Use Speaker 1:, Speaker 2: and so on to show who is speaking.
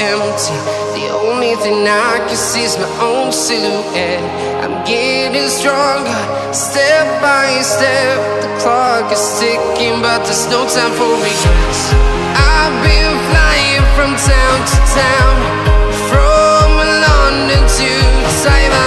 Speaker 1: empty. The only thing I can see is my own silhouette. I'm getting stronger, step by step. The clock is ticking, but there's no time for regrets. I've been flying from town to town, from London to Taiwan.